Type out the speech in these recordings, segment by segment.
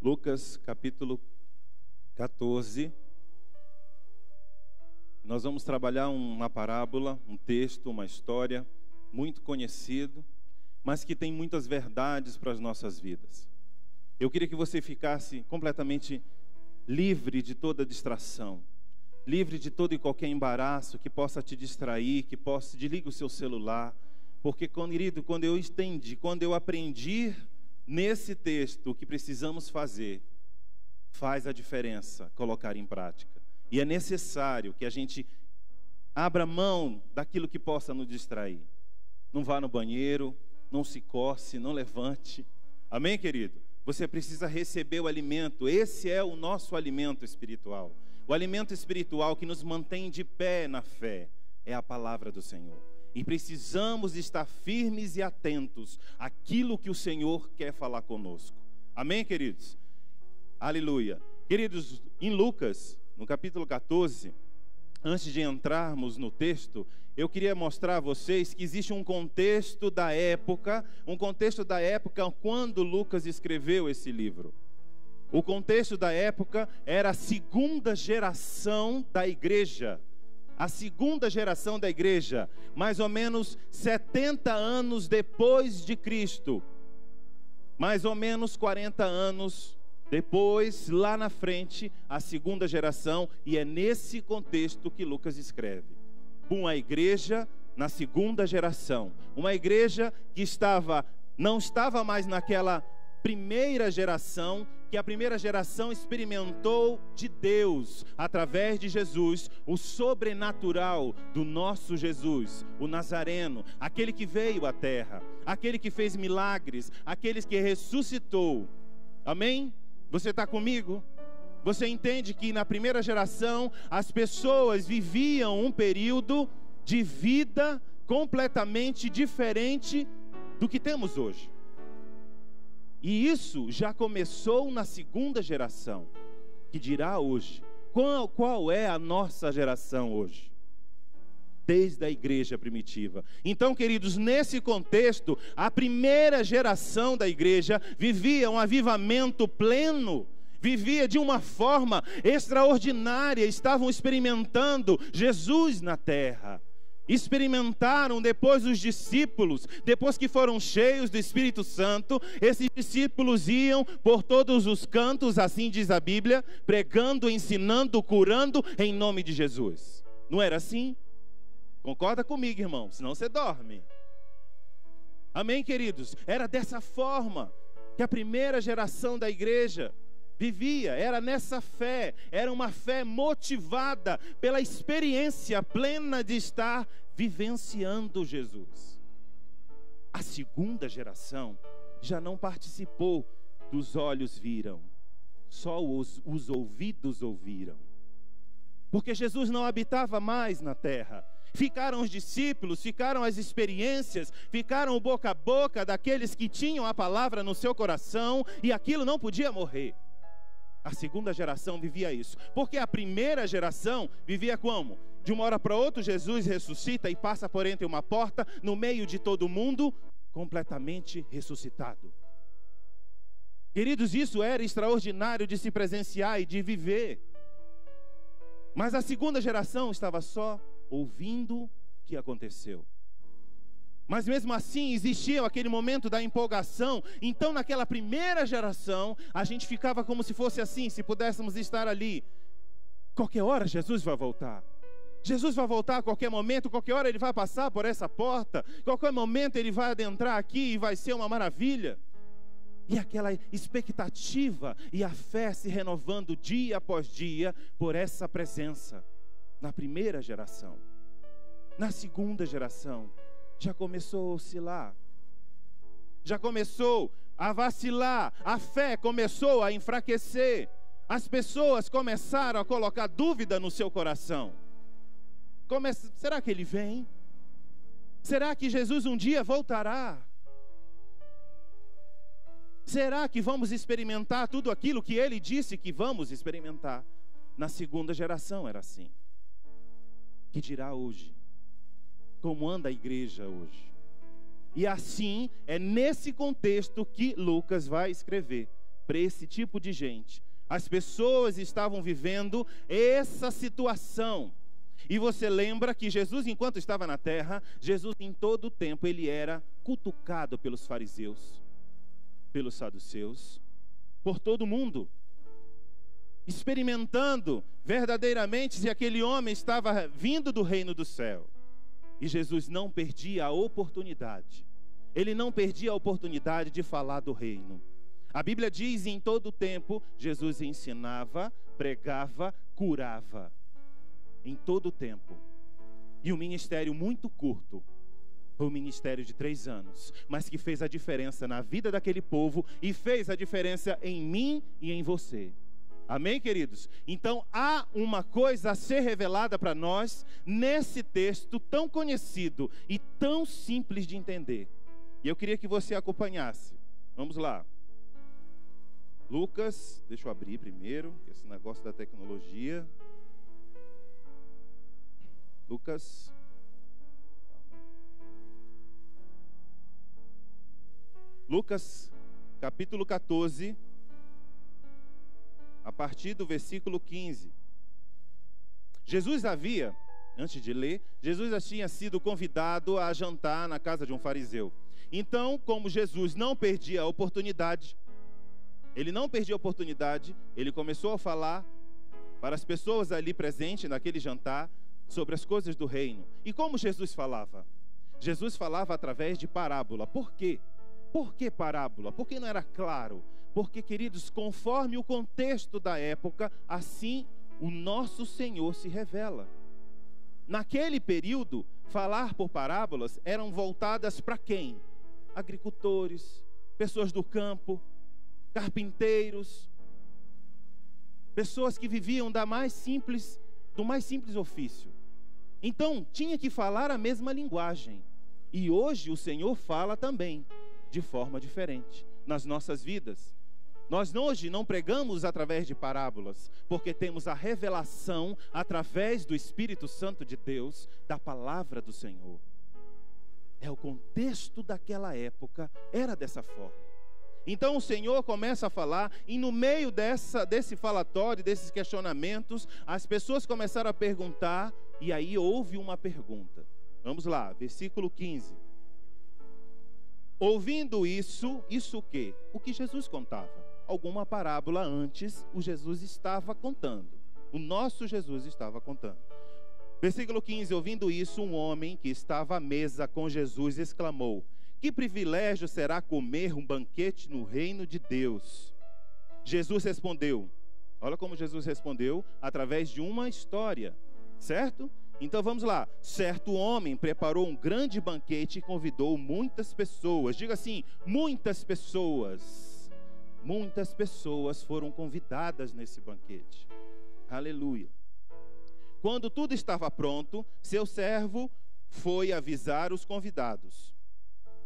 Lucas capítulo 14. Nós vamos trabalhar uma parábola, um texto, uma história muito conhecido, mas que tem muitas verdades para as nossas vidas. Eu queria que você ficasse completamente livre de toda distração, livre de todo e qualquer embaraço que possa te distrair, que possa... Desliga o seu celular, porque, querido, quando eu aprendi nesse texto o que precisamos fazer, faz a diferença colocar em prática. E é necessário que a gente abra mão daquilo que possa nos distrair. Não vá no banheiro, não se coce, não levante. Amém, querido? Você precisa receber o alimento. Esse é o nosso alimento espiritual. O alimento espiritual que nos mantém de pé na fé é a palavra do Senhor. E precisamos estar firmes e atentos àquilo que o Senhor quer falar conosco. Amém, queridos? Aleluia. Queridos, em Lucas, no capítulo 14, antes de entrarmos no texto, eu queria mostrar a vocês que existe um contexto da época quando Lucas escreveu esse livro. O contexto da época era a segunda geração da igreja. A segunda geração da igreja, mais ou menos 70 anos depois de Cristo. Mais ou menos 40 anos depois, lá na frente, a segunda geração, e é nesse contexto que Lucas escreve. Uma igreja na segunda geração, uma igreja que não estava mais naquela primeira geração, que a primeira geração experimentou de Deus, através de Jesus, o sobrenatural do nosso Jesus, o Nazareno, aquele que veio à terra, aquele que fez milagres, aquele que ressuscitou. Amém? Você está comigo? Você entende que na primeira geração as pessoas viviam um período de vida completamente diferente do que temos hoje. E isso já começou na segunda geração, que dirá hoje. Qual é a nossa geração hoje? Desde a igreja primitiva. Então, queridos, nesse contexto, a primeira geração da igreja vivia um avivamento pleno, vivia de uma forma extraordinária, estavam experimentando Jesus na terra. Experimentaram depois os discípulos, depois que foram cheios do Espírito Santo, esses discípulos iam por todos os cantos, assim diz a Bíblia, pregando, ensinando, curando em nome de Jesus. Não era assim? Concorda comigo, irmão? Senão você dorme. Amém, queridos? Era dessa forma que a primeira geração da igreja vivia, era nessa fé, era uma fé motivada pela experiência plena de estar vivenciando Jesus. A segunda geração já não participou dos olhos viram, só os ouvidos ouviram. Porque Jesus não habitava mais na terra. Ficaram os discípulos, ficaram as experiências, ficaram o boca a boca daqueles que tinham a palavra no seu coração, e aquilo não podia morrer. A segunda geração vivia isso, porque a primeira geração vivia como? De uma hora para outra, Jesus ressuscita e passa por entre uma porta, no meio de todo mundo, completamente ressuscitado. Queridos, isso era extraordinário de se presenciar e de viver. Mas a segunda geração estava só ouvindo o que aconteceu. Mas mesmo assim existia aquele momento da empolgação. Então naquela primeira geração a gente ficava como se fosse assim, se pudéssemos estar ali. Qualquer hora Jesus vai voltar. Jesus vai voltar a qualquer momento, qualquer hora ele vai passar por essa porta, qualquer momento ele vai adentrar aqui e vai ser uma maravilha. E aquela expectativa e a fé se renovando dia após dia por essa presença. Na primeira geração. Na segunda geração já começou a oscilar, já começou a vacilar, a fé começou a enfraquecer, as pessoas começaram a colocar dúvida no seu coração. Será que ele vem? Será que Jesus um dia voltará? Será que vamos experimentar tudo aquilo que ele disse que vamos experimentar? Na segunda geração era assim. Que dirá hoje? Como anda a igreja hoje? E assim, é nesse contexto que Lucas vai escrever. para esse tipo de gente. As pessoas estavam vivendo essa situação. E você lembra que Jesus, enquanto estava na terra, Jesus em todo o tempo, ele era cutucado pelos fariseus, pelos saduceus, por todo mundo, experimentando verdadeiramente se aquele homem estava vindo do reino do céu. E Jesus não perdia a oportunidade. Ele não perdia a oportunidade de falar do reino. A Bíblia diz, em todo o tempo, Jesus ensinava, pregava, curava. Em todo o tempo. E um ministério muito curto. Foi um ministério de 3 anos, mas que fez a diferença na vida daquele povo e fez a diferença em mim e em você. Amém, queridos? Então, há uma coisa a ser revelada para nós nesse texto tão conhecido e tão simples de entender. E eu queria que você acompanhasse. Vamos lá. Lucas, deixa eu abrir primeiro, esse negócio da tecnologia. Lucas. Lucas, capítulo 14, a partir do versículo 15. Jesus havia, antes de ler, Jesus já tinha sido convidado a jantar na casa de um fariseu. Então, como Jesus não perdia a oportunidade, ele começou a falar para as pessoas ali presentes naquele jantar sobre as coisas do reino. E como Jesus falava? Jesus falava através de parábola. Por quê? Por que parábola? Porque não era claro. Porque, queridos, conforme o contexto da época, assim o nosso Senhor se revela. Naquele período, falar por parábolas eram voltadas para quem? Agricultores, pessoas do campo, carpinteiros, pessoas que viviam do mais simples ofício. Então, tinha que falar a mesma linguagem. E hoje o Senhor fala também, de forma diferente, nas nossas vidas. Nós hoje não pregamos através de parábolas, porque temos a revelação através do Espírito Santo de Deus, da palavra do Senhor. É o contexto daquela época, era dessa forma. Então o Senhor começa a falar, e no meio desse falatório, desses questionamentos, as pessoas começaram a perguntar, e aí houve uma pergunta. Vamos lá, versículo 15. Ouvindo isso o quê? O que Jesus contava. Alguma parábola antes o Jesus estava contando. O nosso Jesus estava contando. Versículo 15, ouvindo isso, um homem que estava à mesa com Jesus exclamou: que privilégio será comer um banquete no reino de Deus? Jesus respondeu. Olha como Jesus respondeu, através de uma história, certo? Então vamos lá. Certo homem preparou um grande banquete e convidou muitas pessoas. Diga assim, muitas pessoas. Muitas pessoas foram convidadas nesse banquete. Aleluia. Quando tudo estava pronto, seu servo foi avisar os convidados: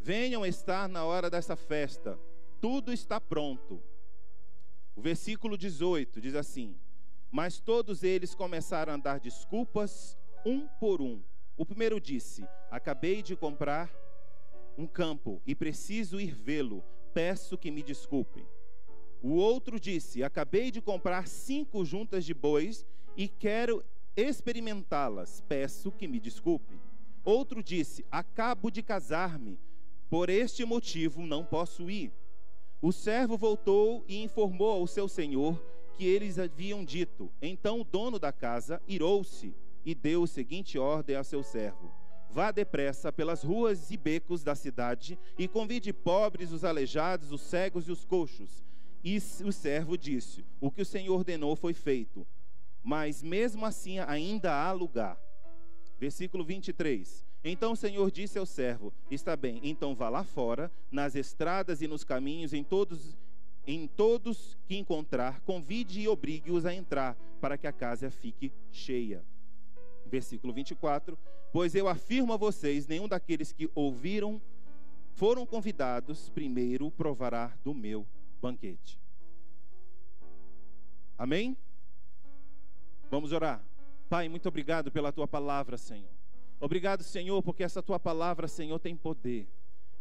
venham estar na hora dessa festa, tudo está pronto. O versículo 18 diz assim: mas todos eles começaram a dar desculpas, um por um. O primeiro disse: acabei de comprar um campo e preciso ir vê-lo, peço que me desculpem. O outro disse: acabei de comprar 5 juntas de bois e quero experimentá-las, peço que me desculpem. Outro disse: acabo de casar-me, por este motivo não posso ir. O servo voltou e informou ao seu senhor que eles haviam dito. Então o dono da casa irou-se e deu a seguinte ordem a seu servo: vá depressa pelas ruas e becos da cidade e convide pobres, os aleijados, os cegos e os coxos. E o servo disse: o que o Senhor ordenou foi feito, mas mesmo assim ainda há lugar. Versículo 23. Então o Senhor disse ao servo: está bem, então vá lá fora, nas estradas e nos caminhos, em todos que encontrar, convide e obrigue-os a entrar, para que a casa fique cheia. Versículo 24. Pois eu afirmo a vocês, nenhum daqueles que ouviram foram convidados, primeiro provará do meu banquete. Amém? Vamos orar. Pai, muito obrigado pela tua palavra, Senhor. Obrigado, Senhor, porque essa tua palavra, Senhor, tem poder.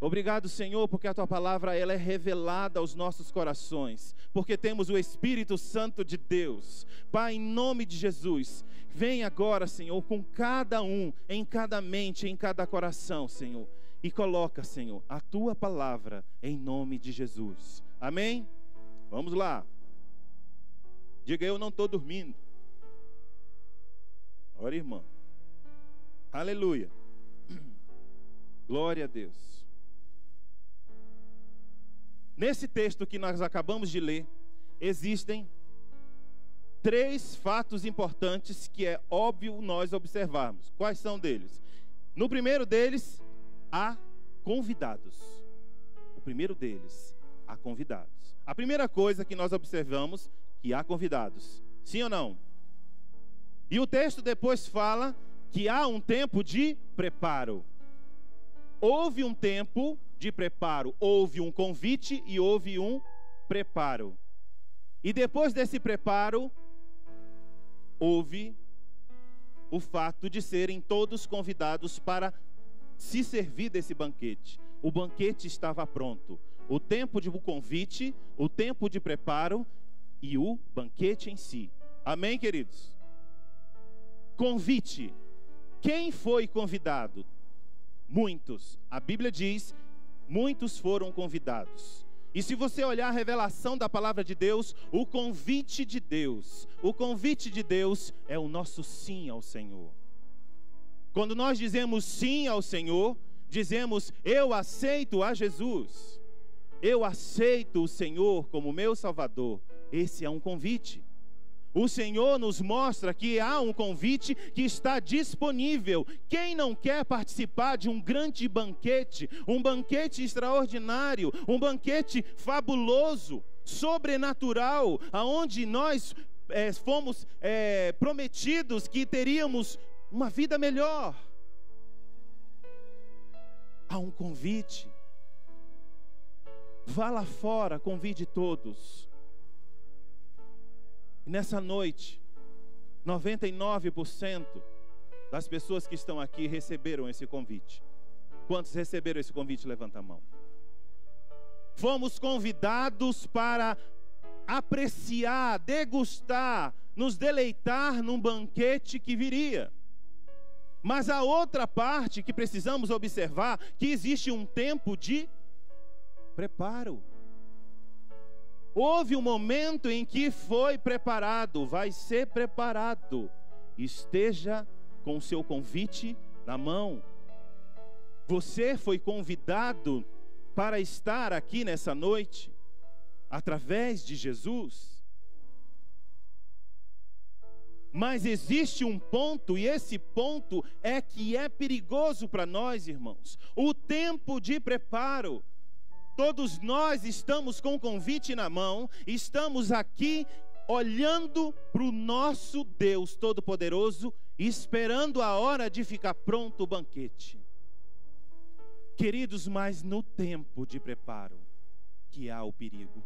Obrigado, Senhor, porque a Tua palavra ela é revelada aos nossos corações, porque temos o Espírito Santo de Deus. Pai, em nome de Jesus, vem agora, Senhor, com cada um, em cada mente, em cada coração, Senhor, e coloca, Senhor, a Tua palavra em nome de Jesus. Amém? Vamos lá. Diga: eu não estou dormindo. Ora, irmão. Aleluia. Glória a Deus. Nesse texto que nós acabamos de ler, existem 3 fatos importantes que é óbvio nós observarmos. Quais são deles? No primeiro deles, há convidados. O primeiro deles, há convidados. A primeira coisa que nós observamos, que há convidados. Sim ou não? E o texto depois fala que há um tempo de preparo. Houve um tempo de preparo, houve um convite e houve um preparo. E depois desse preparo, houve o fato de serem todos convidados para se servir desse banquete. O banquete estava pronto. O tempo de convite, o tempo de preparo e o banquete em si. Amém, queridos? Convite. Quem foi convidado? Muitos. A Bíblia diz: muitos foram convidados. E se você olhar a revelação da palavra de Deus, o convite de Deus é o nosso sim ao Senhor. Quando nós dizemos sim ao Senhor, dizemos: eu aceito a Jesus, eu aceito o Senhor como meu Salvador. Esse é um convite. O Senhor nos mostra que há um convite que está disponível. Quem não quer participar de um grande banquete, um banquete extraordinário, um banquete fabuloso, sobrenatural, aonde nós fomos prometidos que teríamos uma vida melhor? Há um convite. Vá lá fora, convide todos. E nessa noite, 99% das pessoas que estão aqui receberam esse convite. Quantos receberam esse convite? Levanta a mão. Fomos convidados para apreciar, degustar, nos deleitar num banquete que viria. Mas a outra parte que precisamos observar, que existe um tempo de preparo. Houve um momento em que foi preparado, vai ser preparado. Esteja com o seu convite na mão. Você foi convidado para estar aqui nessa noite, através de Jesus. Mas existe um ponto, e esse ponto é que é perigoso para nós, irmãos. O tempo de preparo. Todos nós estamos com o convite na mão, estamos aqui olhando para o nosso Deus Todo-Poderoso, esperando a hora de ficar pronto o banquete. Queridos, mas no tempo de preparo que há o perigo.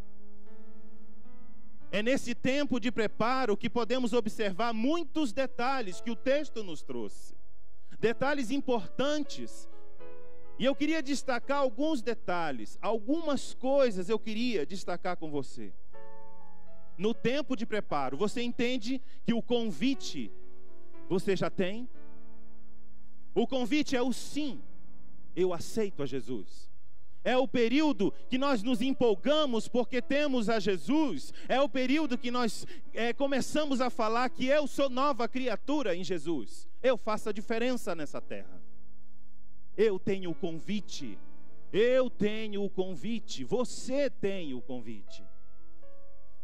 É nesse tempo de preparo que podemos observar muitos detalhes que o texto nos trouxe. Detalhes importantes. E eu queria destacar alguns detalhes, algumas coisas eu queria destacar com você. No tempo de preparo, você entende que o convite você já tem? O convite é o sim, eu aceito a Jesus. É o período que nós nos empolgamos porque temos a Jesus. É o período que nós começamos a falar que eu sou nova criatura em Jesus. Eu faço a diferença nessa terra. Eu tenho o convite, você tem o convite.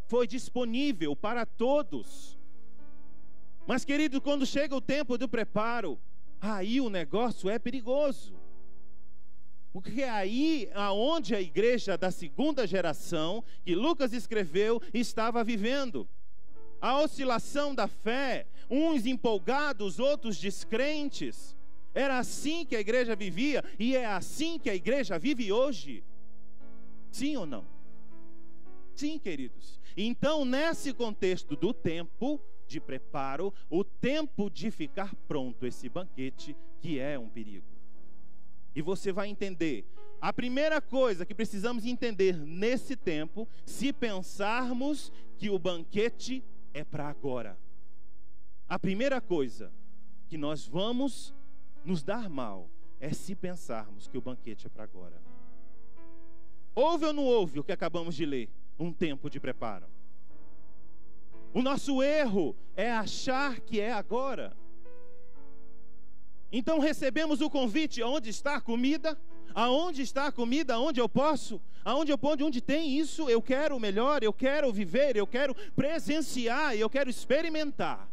Foi disponível para todos. Mas, querido, quando chega o tempo do preparo, aí o negócio é perigoso. Porque aí, aonde a igreja da segunda geração, que Lucas escreveu, estava vivendo. A oscilação da fé, uns empolgados, outros descrentes. Era assim que a igreja vivia e é assim que a igreja vive hoje. Sim ou não? Sim, queridos. Então, nesse contexto do tempo de preparo, o tempo de ficar pronto esse banquete, que é um perigo. E você vai entender. A primeira coisa que precisamos entender nesse tempo, se pensarmos que o banquete é para agora. A primeira coisa que nós vamos nos dar mal é se pensarmos que o banquete é para agora. Houve ou não houve o que acabamos de ler? Um tempo de preparo. O nosso erro é achar que é agora. Então recebemos o convite: onde está a comida? Aonde está a comida? Aonde eu posso? Onde tem isso? Eu quero o melhor, eu quero viver, eu quero presenciar, eu quero experimentar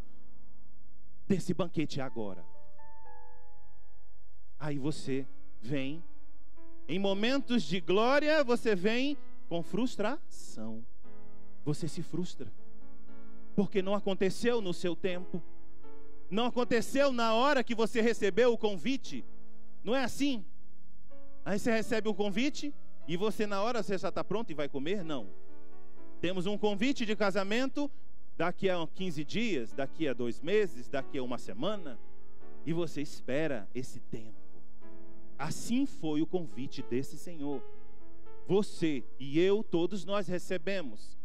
desse banquete agora. Aí você vem, em momentos de glória, você vem com frustração. Você se frustra, porque não aconteceu no seu tempo. Não aconteceu na hora que você recebeu o convite. Não é assim? Aí você recebe o convite e você na hora você já está pronto e vai comer? Não. Temos um convite de casamento daqui a 15 dias, daqui a 2 meses, daqui a 1 semana. E você espera esse tempo. Assim foi o convite desse Senhor. Você e eu, todos nós recebemos.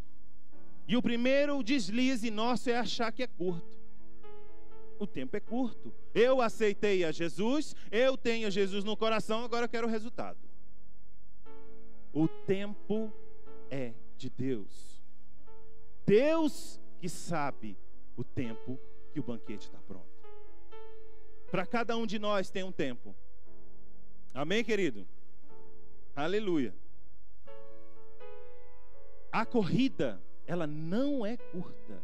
E o primeiro deslize nosso é achar que é curto. O tempo é curto. Eu aceitei a Jesus, eu tenho Jesus no coração, agora eu quero o resultado. O tempo é de Deus. Deus que sabe o tempo que o banquete está pronto. Para cada um de nós tem um tempo. Amém, querido? Aleluia. A corrida, ela não é curta.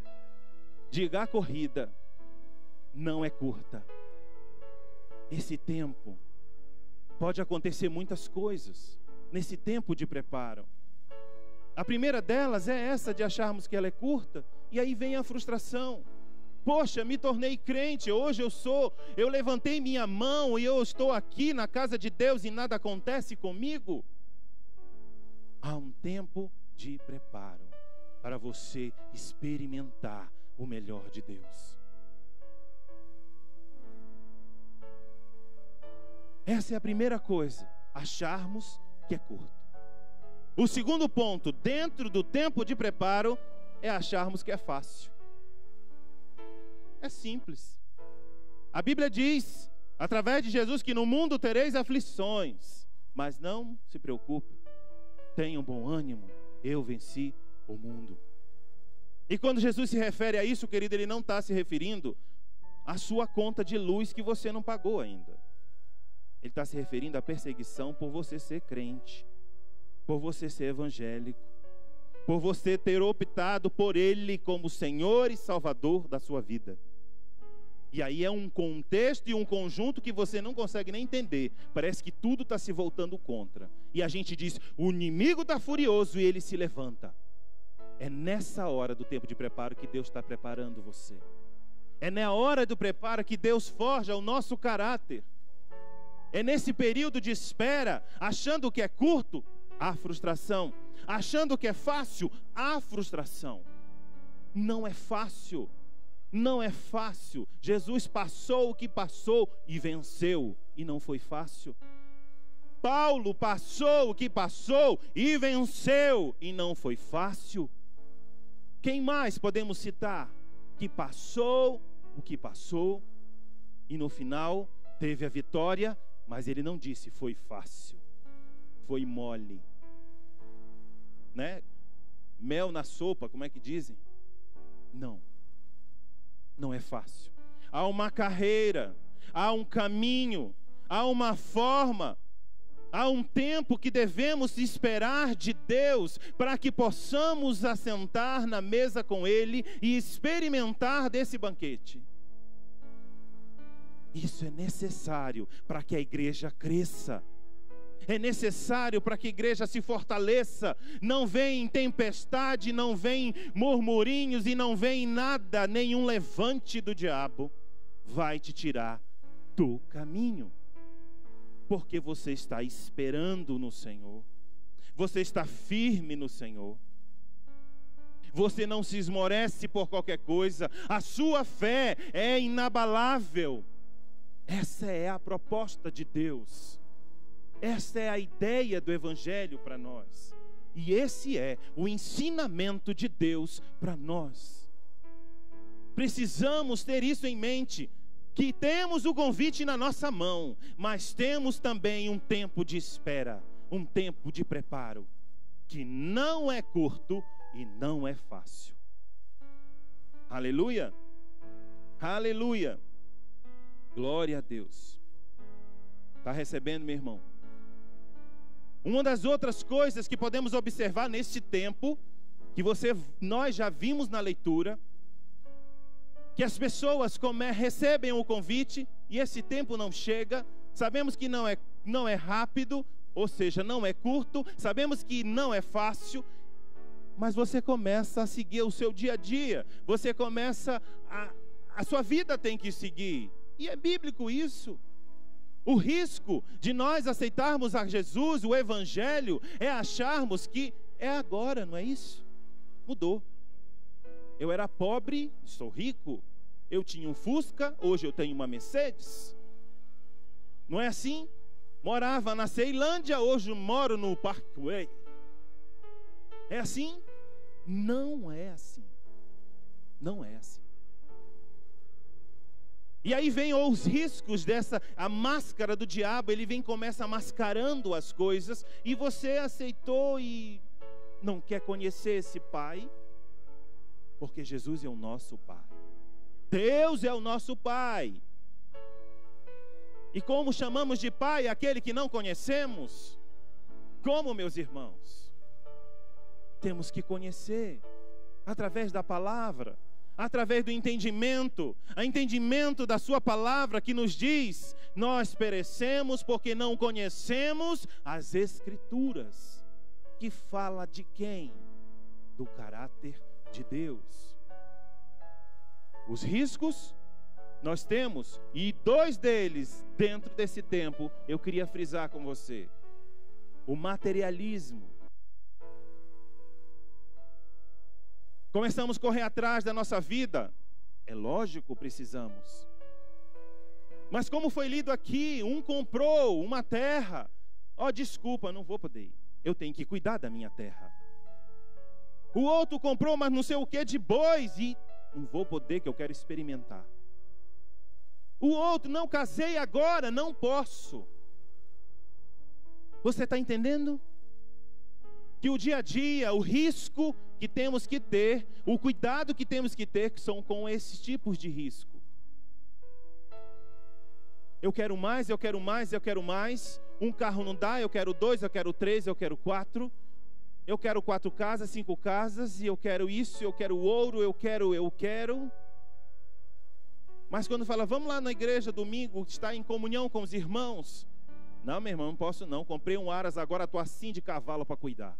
Diga: a corrida não é curta. Esse tempo pode acontecer muitas coisas nesse tempo de preparo. A primeira delas é essa de acharmos que ela é curta, e aí vem a frustração. Poxa, me tornei crente, hoje eu levantei minha mão e eu estou aqui na casa de Deus e nada acontece comigo. Há um tempo de preparo para você experimentar o melhor de Deus. Essa é a primeira coisa, acharmos que é curto. O segundo ponto, dentro do tempo de preparo, é acharmos que é fácil. É simples. A Bíblia diz, através de Jesus, que no mundo tereis aflições, mas não se preocupe, tenham bom ânimo, eu venci o mundo. E quando Jesus se refere a isso, querido, ele não está se referindo à sua conta de luz que você não pagou ainda. Ele está se referindo à perseguição por você ser crente, por você ser evangélico, por você ter optado por Ele como Senhor e Salvador da sua vida. E aí é um contexto e um conjunto que você não consegue nem entender. Parece que tudo está se voltando contra. E a gente diz: o inimigo está furioso e ele se levanta. É nessa hora do tempo de preparo que Deus está preparando você. É na hora do preparo que Deus forja o nosso caráter. É nesse período de espera, achando que é curto, há frustração. Achando que é fácil, há frustração. Não é fácil. Não é fácil. Jesus passou o que passou e venceu. E não foi fácil. Paulo passou o que passou e venceu. E não foi fácil. Quem mais podemos citar? Que passou o que passou e no final teve a vitória. Mas ele não disse foi fácil, foi mole, né? Mel na sopa, como é que dizem? Não é fácil. Há uma carreira, há um caminho, há uma forma, há um tempo que devemos esperar de Deus para que possamos assentar na mesa com Ele e experimentar desse banquete. Isso é necessário para que a igreja cresça. É necessário para que a igreja se fortaleça. Não vem tempestade, não vem murmurinhos e não vem nada, nenhum levante do diabo vai te tirar do caminho. Porque você está esperando no Senhor. Você está firme no Senhor. Você não se esmorece por qualquer coisa. A sua fé é inabalável. Essa é a proposta de Deus. Esta é a ideia do Evangelho para nós. E esse é o ensinamento de Deus para nós. Precisamos ter isso em mente, que temos o convite na nossa mão, mas temos também um tempo de espera, um tempo de preparo, que não é curto e não é fácil. Aleluia! Aleluia! Glória a Deus. Está recebendo, meu irmão? Uma das outras coisas que podemos observar neste tempo, que nós já vimos na leitura, que as pessoas recebem o convite e esse tempo não chega. Sabemos que não é rápido, ou seja, não é curto. Sabemos que não é fácil, mas você começa a seguir o seu dia a dia. Você começa a sua vida tem que seguir. E é bíblico isso. O risco de nós aceitarmos a Jesus, o Evangelho, é acharmos que é agora, não é isso? Mudou. Eu era pobre, sou rico. Eu tinha um Fusca, hoje eu tenho uma Mercedes. Não é assim? Morava na Ceilândia, hoje moro no Parkway. É assim? Não é assim. Não é assim. E aí vem os riscos a máscara do diabo, ele começa mascarando as coisas, e você aceitou e não quer conhecer esse Pai, porque Jesus é o nosso Pai. Deus é o nosso Pai. E como chamamos de Pai aquele que não conhecemos? Como, meus irmãos? Temos que conhecer através da palavra, através do entendimento da sua palavra, que nos diz: nós perecemos porque não conhecemos as Escrituras, que fala de quem? Do caráter de Deus. Os riscos nós temos, e dois deles dentro desse tempo eu queria frisar com você: o materialismo. Começamos a correr atrás da nossa vida. É lógico, precisamos. Mas como foi lido aqui, um comprou uma terra. Desculpa, não vou poder ir. Eu tenho que cuidar da minha terra. O outro comprou, mas não sei o que, de bois, e não vou poder, que eu quero experimentar. O outro, não, casei agora, não posso. Você está entendendo? Que o dia a dia, o risco que temos que ter, o cuidado que temos que ter, que são com esses tipos de risco. Eu quero mais, eu quero mais, eu quero mais. Um carro não dá, eu quero 2, eu quero 3, eu quero 4. Eu quero 4 casas, 5 casas, e eu quero isso, eu quero ouro, eu quero. Mas quando fala, vamos lá na igreja domingo, estar em comunhão com os irmãos. Não, meu irmão, não posso não. Comprei um Aras, agora estou assim de cavalo para cuidar.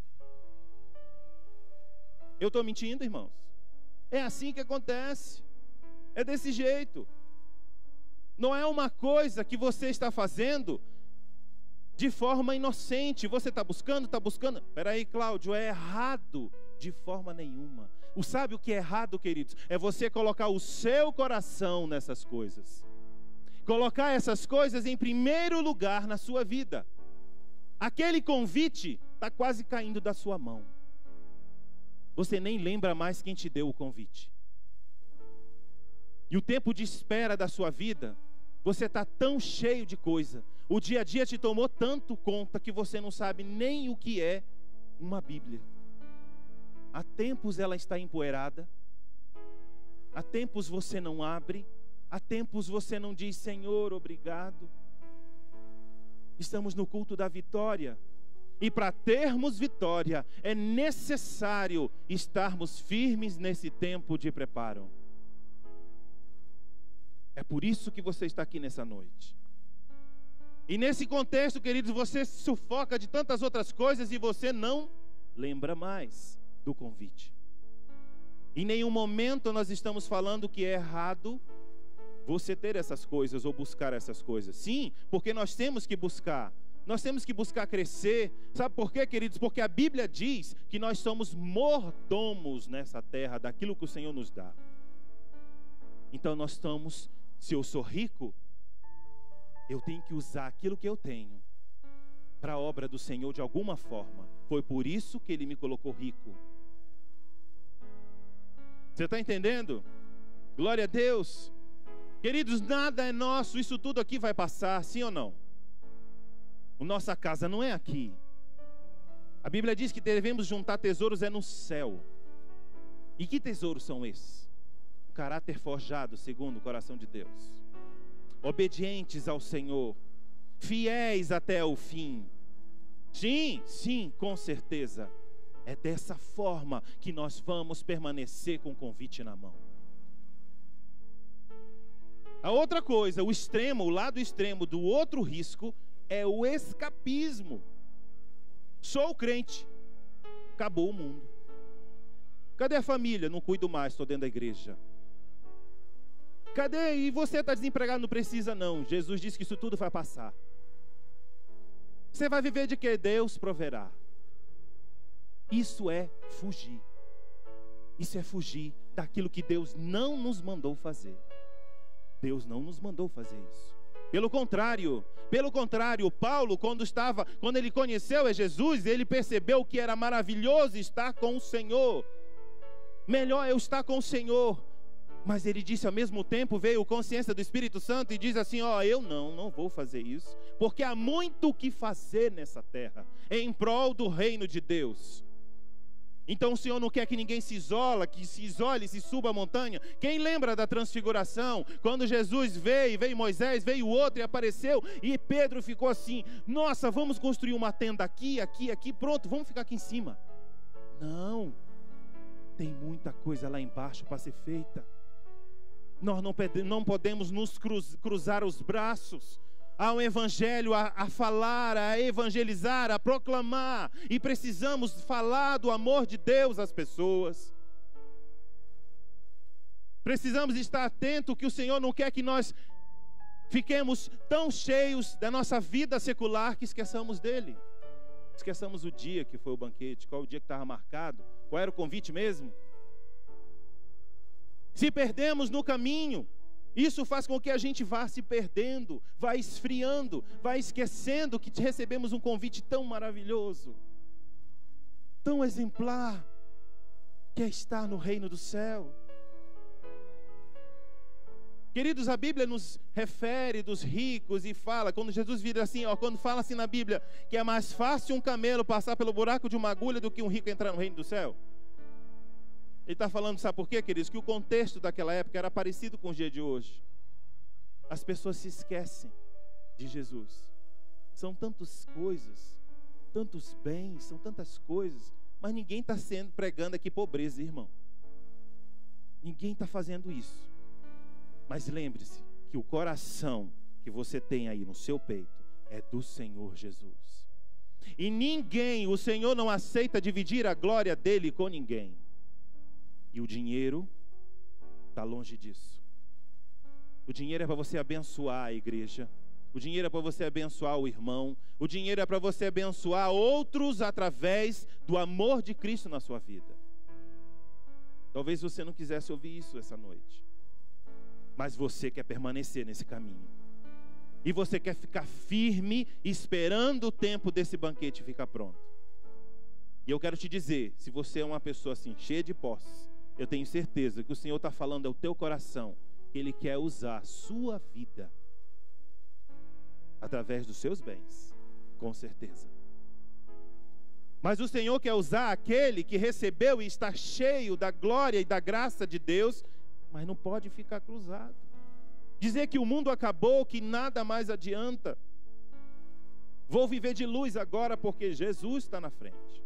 Eu estou mentindo, irmãos? É assim que acontece. É desse jeito. Não é uma coisa que você está fazendo de forma inocente. Você está buscando? Espera aí, Cláudio, é errado de forma nenhuma. Sabe o que é errado, queridos? É você colocar o seu coração nessas coisas. Colocar essas coisas em primeiro lugar na sua vida. Aquele convite está quase caindo da sua mão. Você nem lembra mais quem te deu o convite. E o tempo de espera da sua vida, você está tão cheio de coisa. O dia a dia te tomou tanto conta que você não sabe nem o que é uma Bíblia. Há tempos ela está empoeirada. Há tempos você não abre. Há tempos você não diz, Senhor, obrigado. Estamos no culto da vitória. E para termos vitória, é necessário estarmos firmes nesse tempo de preparo. É por isso que você está aqui nessa noite. E nesse contexto, queridos, você se sufoca de tantas outras coisas e você não lembra mais do convite. Em nenhum momento nós estamos falando que é errado você ter essas coisas ou buscar essas coisas. Sim, porque nós temos que buscar. Nós temos que buscar crescer. Sabe por quê, queridos? Porque a Bíblia diz que nós somos mordomos nessa terra daquilo que o Senhor nos dá. Então nós estamos, se eu sou rico, eu tenho que usar aquilo que eu tenho para a obra do Senhor de alguma forma. Foi por isso que Ele me colocou rico. Você está entendendo? Glória a Deus. Queridos, nada é nosso, isso tudo aqui vai passar, sim ou não? A nossa casa não é aqui. A Bíblia diz que devemos juntar tesouros no céu. E que tesouros são esses? O caráter forjado segundo o coração de Deus. Obedientes ao Senhor. Fiéis até o fim. Sim, com certeza. É dessa forma que nós vamos permanecer com o convite na mão. A outra coisa, o lado extremo do outro risco é o escapismo. Sou crente, acabou o mundo. Cadê a família? Não cuido mais, estou dentro da igreja. Cadê? E você está desempregado? Não precisa não. Jesus disse que isso tudo vai passar. Você vai viver de quê? Deus proverá. Isso é fugir. Isso é fugir daquilo que Deus não nos mandou fazer. Deus não nos mandou fazer isso. Pelo contrário, Paulo, quando ele conheceu Jesus, ele percebeu que era maravilhoso estar com o Senhor. Melhor eu estar com o Senhor. Mas ele disse ao mesmo tempo, veio consciência do Espírito Santo e diz assim, eu não vou fazer isso, porque há muito o que fazer nessa terra, em prol do reino de Deus. Então o Senhor não quer que ninguém se isole, se suba a montanha. Quem lembra da transfiguração? Quando Jesus veio Moisés, veio outro e apareceu, e Pedro ficou assim, nossa, vamos construir uma tenda aqui, pronto, vamos ficar aqui em cima. Não, tem muita coisa lá embaixo para ser feita. Nós não podemos nos cruzar os braços. Há um evangelho a falar, a evangelizar, a proclamar. E precisamos falar do amor de Deus às pessoas. Precisamos estar atentos que o Senhor não quer que nós fiquemos tão cheios da nossa vida secular que esqueçamos dele. Esqueçamos o dia que foi o banquete, qual o dia que estava marcado, qual era o convite mesmo. Se perdemos no caminho, isso faz com que a gente vá se perdendo, vá esfriando, vá esquecendo que recebemos um convite tão maravilhoso, tão exemplar, que é estar no reino do céu. Queridos, a Bíblia nos refere dos ricos e fala, quando Jesus vira assim, quando fala assim na Bíblia, que é mais fácil um camelo passar pelo buraco de uma agulha do que um rico entrar no reino do céu. Ele está falando, sabe por quê, queridos? Que o contexto daquela época era parecido com o dia de hoje. As pessoas se esquecem de Jesus. São tantas coisas, tantos bens, são tantas coisas, mas ninguém está pregando aqui pobreza, irmão. Ninguém está fazendo isso. Mas lembre-se que o coração que você tem aí no seu peito é do Senhor Jesus. E o Senhor não aceita dividir a glória dele com ninguém. E o dinheiro está longe disso. O dinheiro é para você abençoar a igreja. O dinheiro é para você abençoar o irmão. O dinheiro é para você abençoar outros através do amor de Cristo na sua vida. Talvez você não quisesse ouvir isso essa noite. Mas você quer permanecer nesse caminho. E você quer ficar firme, esperando o tempo desse banquete ficar pronto. E eu quero te dizer, se você é uma pessoa assim, cheia de posse, eu tenho certeza que o Senhor está falando ao teu coração, que Ele quer usar a sua vida através dos seus bens, com certeza. Mas o Senhor quer usar aquele que recebeu e está cheio da glória e da graça de Deus, mas não pode ficar cruzado. Dizer que o mundo acabou, que nada mais adianta. Vou viver de luz agora porque Jesus está na frente.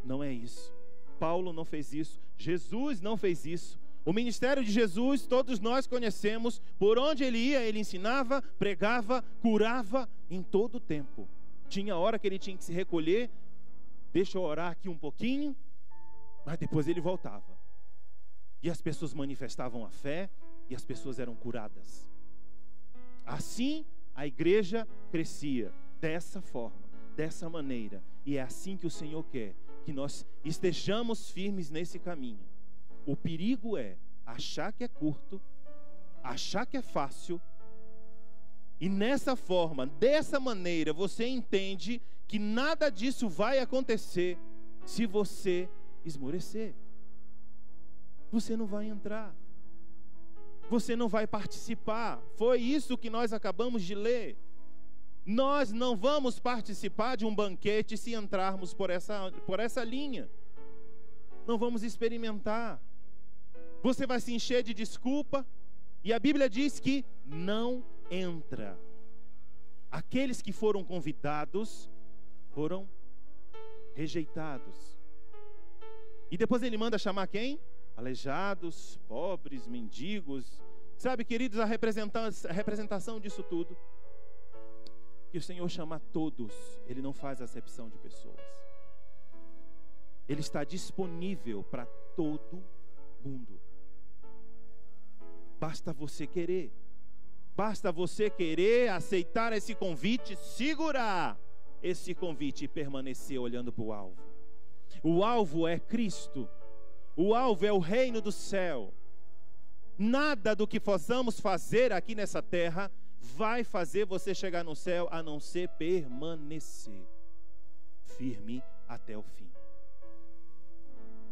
Não é isso. Paulo não fez isso. Jesus não fez isso. O ministério de Jesus, todos nós conhecemos. Por onde ele ia, ele ensinava, pregava, curava em todo o tempo. Tinha hora que ele tinha que se recolher. Deixa eu orar aqui um pouquinho. Mas depois ele voltava. E as pessoas manifestavam a fé. E as pessoas eram curadas. Assim a igreja crescia. Dessa forma, dessa maneira. E é assim que o Senhor quer que nós estejamos firmes nesse caminho. O perigo é achar que é curto, achar que é fácil E nessa forma, dessa maneira, você entende que nada disso vai acontecer se você esmorecer. Você não vai entrar. Você não vai participar. Foi isso que nós acabamos de ler. Nós não vamos participar de um banquete se entrarmos por essa linha. Não vamos experimentar. Você vai se encher de desculpa. E a Bíblia diz que não entra. Aqueles que foram convidados foram rejeitados. E depois ele manda chamar quem? Aleijados, pobres, mendigos. Sabe, queridos, a representação disso tudo, que o Senhor chama todos. Ele não faz acepção de pessoas. Ele está disponível para todo mundo. Basta você querer. Basta você querer aceitar esse convite, segurar esse convite e permanecer olhando para o alvo. O alvo é Cristo. O alvo é o reino do céu. Nada do que possamos fazer aqui nessa terra vai fazer você chegar no céu, a não ser permanecer firme até o fim.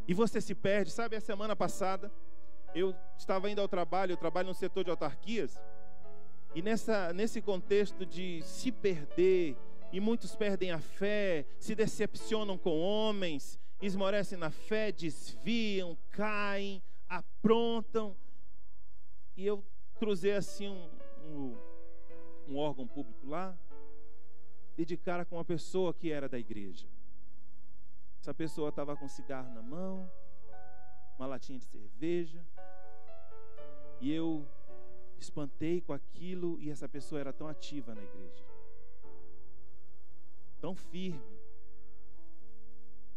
E você se perde. Sabe, a semana passada eu estava indo ao trabalho, eu trabalho no setor de autarquias, e nesse contexto de se perder, e muitos perdem a fé, se decepcionam com homens, esmorecem na fé, desviam, caem, aprontam. E eu cruzei assim um órgão público lá, e de cara com uma pessoa que era da igreja. Essa pessoa estava com um cigarro na mão, uma latinha de cerveja, e eu espantei com aquilo, e essa pessoa era tão ativa na igreja, tão firme.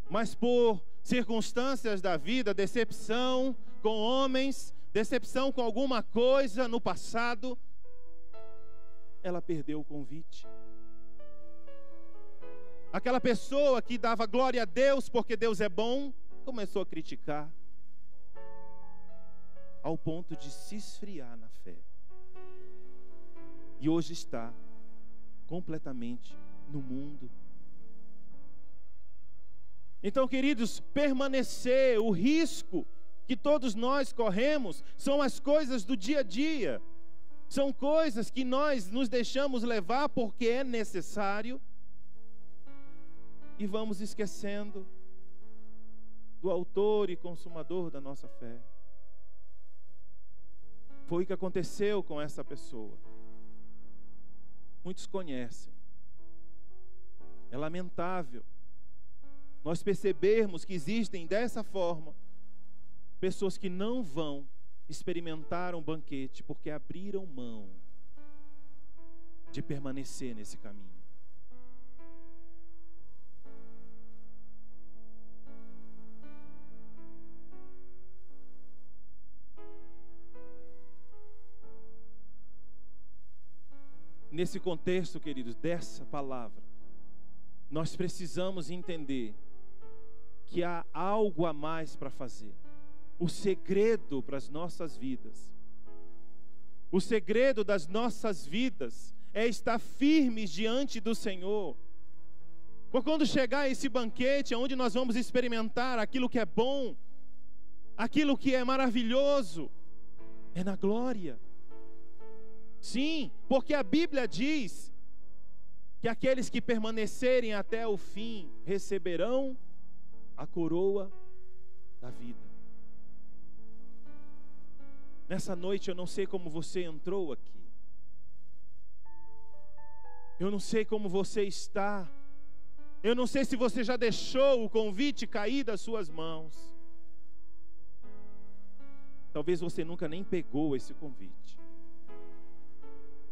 Mas por circunstâncias da vida, decepção com homens, decepção com alguma coisa no passado, ela perdeu o convite. Aquela pessoa que dava glória a Deus porque Deus é bom, começou a criticar, ao ponto de se esfriar na fé. E hoje está completamente no mundo. Então, queridos, permanecer, o risco que todos nós corremos são as coisas do dia a dia. São coisas que nós nos deixamos levar porque é necessário, e vamos esquecendo do autor e consumador da nossa fé. Foi o que aconteceu com essa pessoa. Muitos conhecem. É lamentável nós percebermos que existem dessa forma pessoas que não vão experimentar um banquete porque abriram mão de permanecer nesse caminho. Nesse contexto, queridos, dessa palavra, nós precisamos entender que há algo a mais para fazer. O segredo para as nossas vidas, o segredo das nossas vidas é estar firmes diante do Senhor. Por quando chegar esse banquete, onde nós vamos experimentar aquilo que é bom, aquilo que é maravilhoso, é na glória. Sim, porque a Bíblia diz que aqueles que permanecerem até o fim receberão a coroa da vida. Nessa noite eu não sei como você entrou aqui. Eu não sei como você está. Eu não sei se você já deixou o convite cair das suas mãos. Talvez você nunca nem pegou esse convite.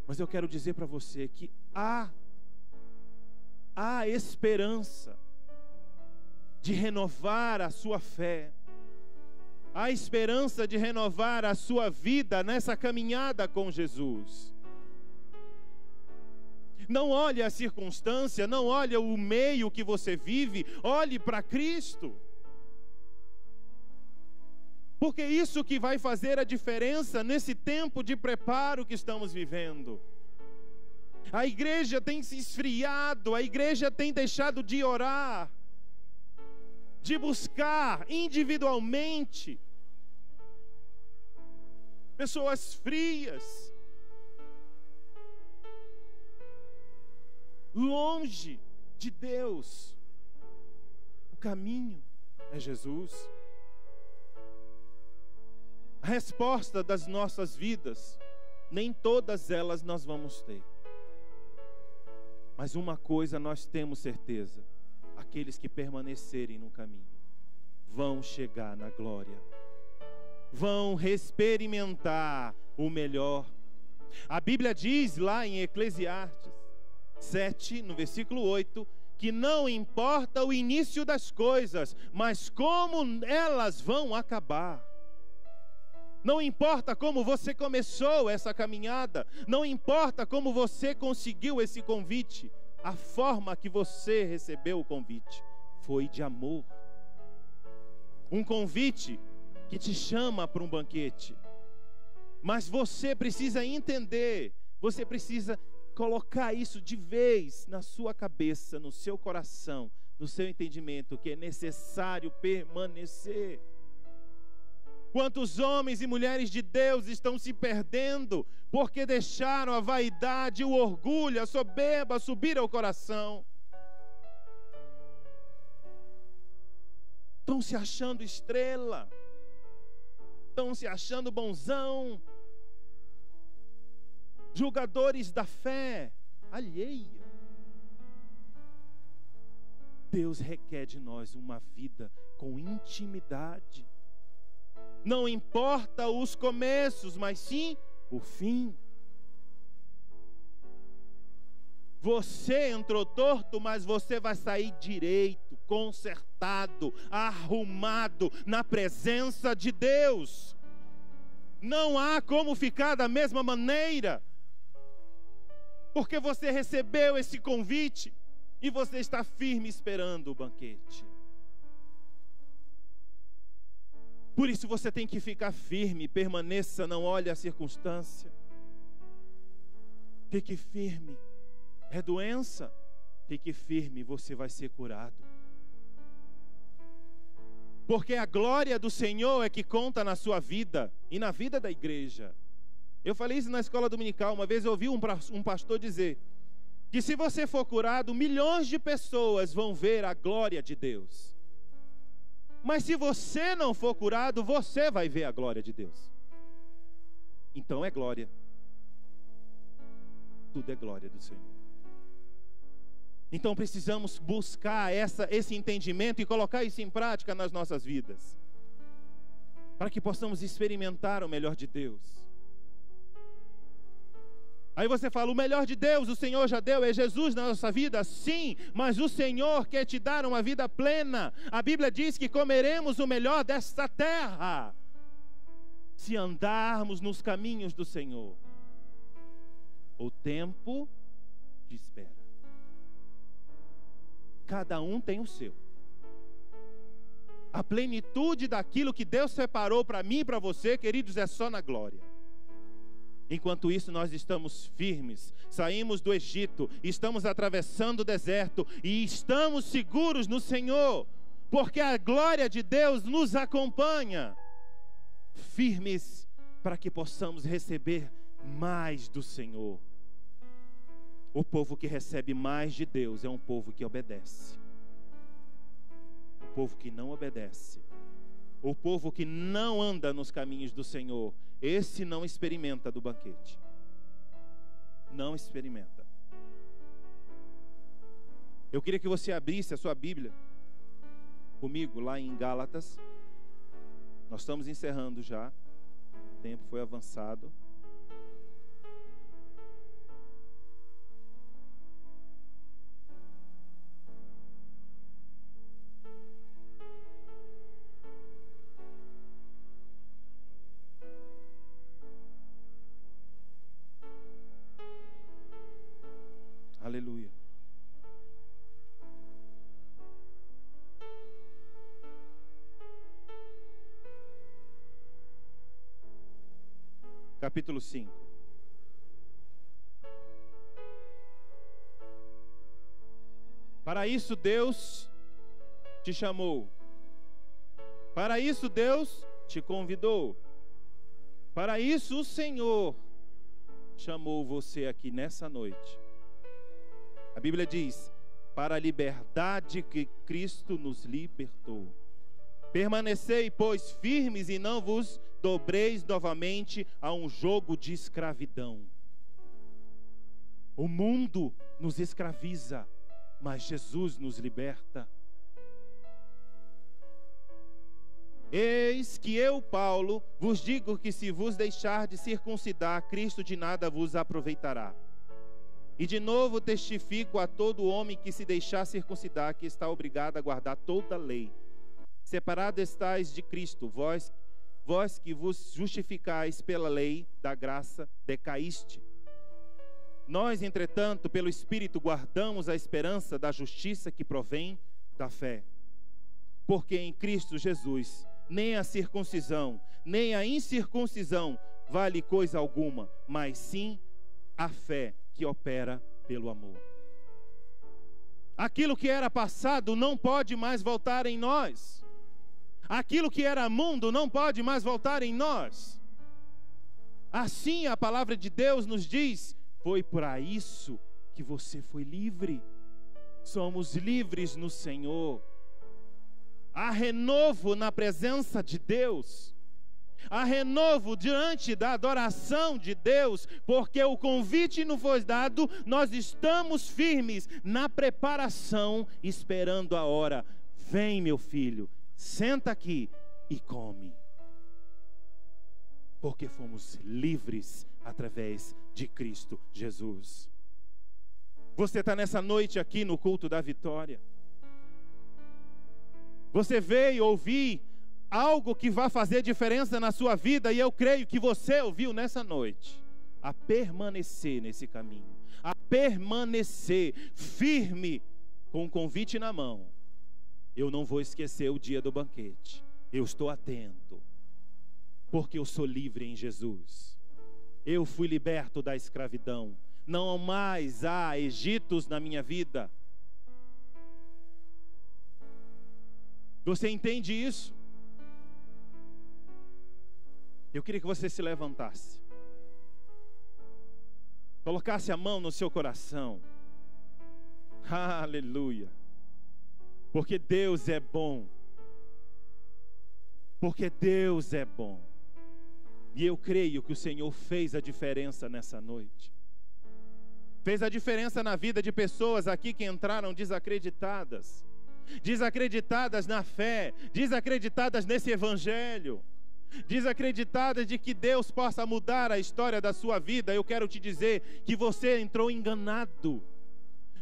Mas eu quero dizer para você que há esperança de renovar a sua fé. Há esperança de renovar a sua vida nessa caminhada com Jesus. Não olhe a circunstância, não olhe o meio que você vive, olhe para Cristo. Porque isso que vai fazer a diferença nesse tempo de preparo que estamos vivendo. A igreja tem se esfriado, a igreja tem deixado de orar, de buscar individualmente. Pessoas frias, longe de Deus. O caminho é Jesus. A resposta das nossas vidas, nem todas elas nós vamos ter. Mas uma coisa nós temos certeza: aqueles que permanecerem no caminho vão chegar na glória, vão experimentar o melhor. A Bíblia diz lá em Eclesiastes 7, no versículo 8, que não importa o início das coisas, mas como elas vão acabar. Não importa como você começou essa caminhada, não importa como você conseguiu esse convite, a forma que você recebeu o convite foi de amor. Um convite que te chama para um banquete. Mas você precisa entender, você precisa colocar isso de vez na sua cabeça, no seu coração, no seu entendimento, que é necessário permanecer. Quantos homens e mulheres de Deus estão se perdendo porque deixaram a vaidade, o orgulho, a soberba subir ao coração? Estão se achando estrela, estão se achando bonzão, julgadores da fé alheia. Deus requer de nós uma vida com intimidade. Não importa os começos, mas sim o fim. Você entrou torto, mas você vai sair direito, consertado, arrumado na presença de Deus. Não há como ficar da mesma maneira, porque você recebeu esse convite e você está firme esperando o banquete. Por isso você tem que ficar firme, permaneça, não olhe a circunstância. Fique firme. É doença? Fique firme, você vai ser curado. Porque a glória do Senhor é que conta na sua vida e na vida da igreja. Eu falei isso na escola dominical. Uma vez eu ouvi um pastor dizer que se você for curado, milhões de pessoas vão ver a glória de Deus. Mas se você não for curado, você vai ver a glória de Deus. Então é glória. Tudo é glória do Senhor. Então precisamos buscar esse entendimento e colocar isso em prática nas nossas vidas, para que possamos experimentar o melhor de Deus. Aí você fala, o melhor de Deus, o Senhor já deu, é Jesus na nossa vida? Sim, mas o Senhor quer te dar uma vida plena. A Bíblia diz que comeremos o melhor desta terra, se andarmos nos caminhos do Senhor. O tempo de espera. Cada um tem o seu. A plenitude daquilo que Deus separou para mim e para você, queridos, é só na glória. Enquanto isso, nós estamos firmes, saímos do Egito, estamos atravessando o deserto e estamos seguros no Senhor, porque a glória de Deus nos acompanha, firmes para que possamos receber mais do Senhor. O povo que recebe mais de Deus é um povo que obedece. O povo que não obedece, o povo que não anda nos caminhos do Senhor, esse não experimenta do banquete. Não experimenta. Eu queria que você abrisse a sua Bíblia comigo lá em Gálatas. Nós estamos encerrando já. O tempo foi avançado. Aleluia. Capítulo 5. Para isso Deus te chamou. Para isso Deus te convidou. Para isso o Senhor chamou você aqui nessa noite. A Bíblia diz: para a liberdade que Cristo nos libertou. Permanecei, pois, firmes e não vos dobreis novamente a um jogo de escravidão. O mundo nos escraviza, mas Jesus nos liberta. Eis que eu, Paulo, vos digo que se vos deixar de circuncidar, Cristo de nada vos aproveitará. E de novo testifico a todo homem que se deixar circuncidar, que está obrigado a guardar toda a lei. Separado estáis de Cristo, vós que vos justificais pela lei da graça, decaíste. Nós, entretanto, pelo Espírito guardamos a esperança da justiça que provém da fé. Porque em Cristo Jesus, nem a circuncisão, nem a incircuncisão vale coisa alguma, mas sim a fé que opera pelo amor. Aquilo que era passado não pode mais voltar em nós. Aquilo que era mundo não pode mais voltar em nós. Assim a palavra de Deus nos diz: foi para isso que você foi livre. Somos livres no Senhor. Há renovo na presença de Deus. Há renovo diante da adoração de Deus, porque o convite nos foi dado, nós estamos firmes na preparação, esperando a hora. Vem, meu filho, senta aqui e come. Porque fomos livres através de Cristo Jesus. Você está nessa noite aqui no culto da vitória. Você veio ouvir algo que vai fazer diferença na sua vida, e eu creio que você ouviu nessa noite. A permanecer nesse caminho, a permanecer firme com o convite na mão. Eu não vou esquecer o dia do banquete. Eu estou atento, porque eu sou livre em Jesus. Eu fui liberto da escravidão. Não mais há Egitos na minha vida. Você entende isso? Eu queria que você se levantasse, colocasse a mão no seu coração. Aleluia. Porque Deus é bom. Porque Deus é bom. E eu creio que o Senhor fez a diferença nessa noite. Fez a diferença na vida de pessoas aqui que entraram desacreditadas. Desacreditadas na fé. Desacreditadas nesse evangelho. Desacreditadas de que Deus possa mudar a história da sua vida. Eu quero te dizer que você entrou enganado.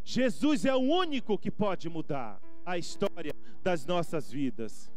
Jesus é o único que pode mudar a história das nossas vidas.